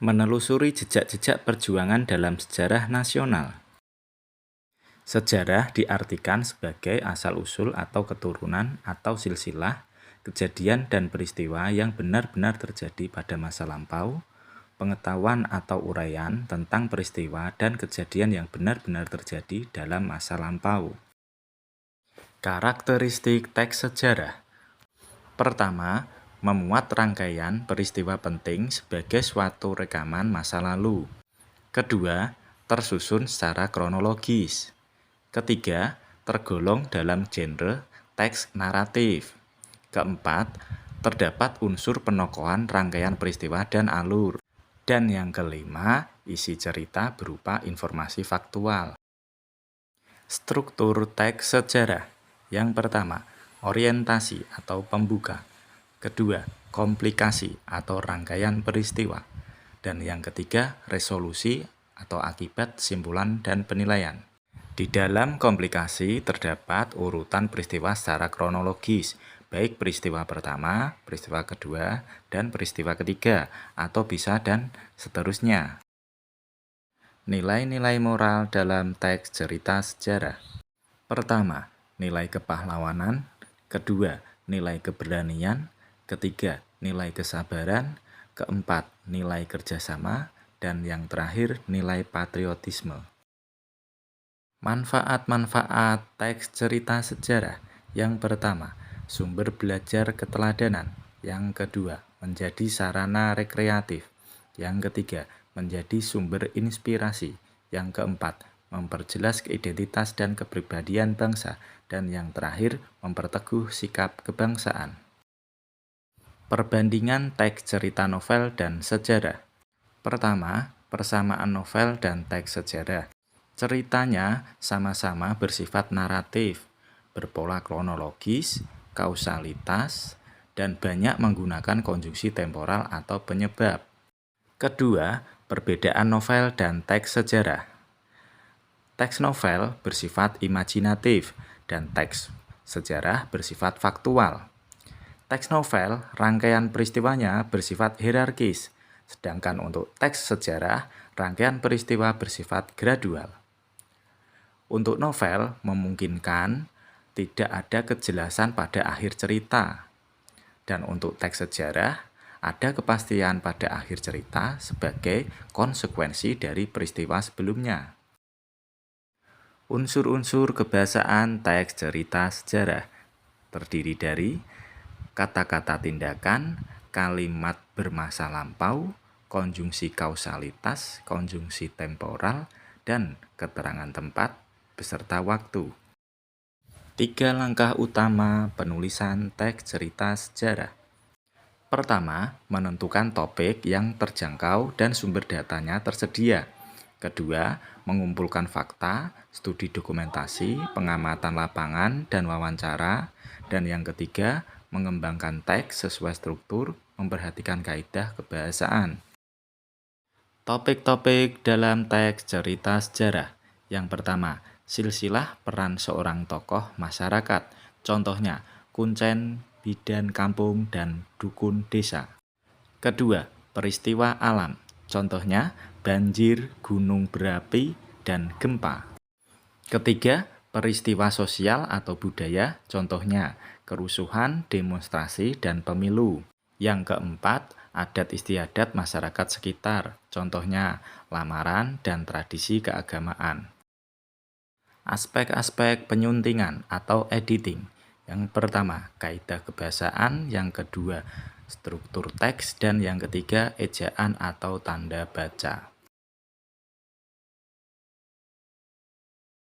Menelusuri jejak-jejak perjuangan dalam sejarah nasional. Sejarah diartikan sebagai asal-usul atau keturunan atau silsilah kejadian dan peristiwa yang benar-benar terjadi pada masa lampau, pengetahuan atau uraian tentang peristiwa dan kejadian yang benar-benar terjadi dalam masa lampau. Karakteristik teks sejarah. Pertama, memuat rangkaian peristiwa penting sebagai suatu rekaman masa lalu. Kedua, tersusun secara kronologis. Ketiga, tergolong dalam genre teks naratif. Keempat, terdapat unsur penokohan rangkaian peristiwa dan alur. Dan yang kelima, isi cerita berupa informasi faktual. Struktur teks sejarah. Yang pertama, orientasi atau pembuka. Kedua, komplikasi atau rangkaian peristiwa. Dan yang ketiga, resolusi atau akibat, simpulan, dan penilaian. Di dalam komplikasi terdapat urutan peristiwa secara kronologis, baik peristiwa pertama, peristiwa kedua, dan peristiwa ketiga, atau bisa dan seterusnya. Nilai-nilai moral dalam teks cerita sejarah. Pertama, nilai kepahlawanan. Kedua, nilai keberanian. Ketiga, nilai kesabaran. Keempat, nilai kerjasama. Dan yang terakhir, nilai patriotisme. Manfaat-manfaat teks cerita sejarah. Yang pertama, sumber belajar keteladanan. Yang kedua, menjadi sarana rekreatif. Yang ketiga, menjadi sumber inspirasi. Yang keempat, memperjelas identitas dan kepribadian bangsa. Dan yang terakhir, memperteguh sikap kebangsaan. Perbandingan teks cerita novel dan sejarah. Pertama, persamaan novel dan teks sejarah. Ceritanya sama-sama bersifat naratif, berpola kronologis, kausalitas, dan banyak menggunakan konjungsi temporal atau penyebab. Kedua, perbedaan novel dan teks sejarah. Teks novel bersifat imajinatif dan teks sejarah bersifat faktual. Teks novel, rangkaian peristiwanya bersifat hierarkis, sedangkan untuk teks sejarah, rangkaian peristiwa bersifat gradual. Untuk novel, memungkinkan tidak ada kejelasan pada akhir cerita. Dan untuk teks sejarah, ada kepastian pada akhir cerita sebagai konsekuensi dari peristiwa sebelumnya. Unsur-unsur kebahasaan teks cerita sejarah terdiri dari kata-kata tindakan, kalimat bermasa lampau, konjungsi kausalitas, konjungsi temporal, dan keterangan tempat beserta waktu. 3 langkah utama penulisan teks cerita sejarah. Pertama, menentukan topik yang terjangkau dan sumber datanya tersedia. Kedua, mengumpulkan fakta, studi dokumentasi, pengamatan lapangan, dan wawancara. Dan yang ketiga, mengembangkan teks sesuai struktur, memperhatikan kaidah kebahasaan. Topik-topik dalam teks cerita sejarah. Yang pertama, silsilah peran seorang tokoh masyarakat. Contohnya, kuncen, bidan kampung, dan dukun desa. Kedua, peristiwa alam. Contohnya, banjir, gunung berapi, dan gempa. Ketiga, peristiwa sosial atau budaya. Contohnya, kerusuhan, demonstrasi, dan pemilu. Yang keempat, adat istiadat masyarakat sekitar. Contohnya, lamaran dan tradisi keagamaan. Aspek-aspek penyuntingan atau editing. Yang pertama, kaidah kebahasaan. Yang kedua, struktur teks. Dan yang ketiga, ejaan atau tanda baca.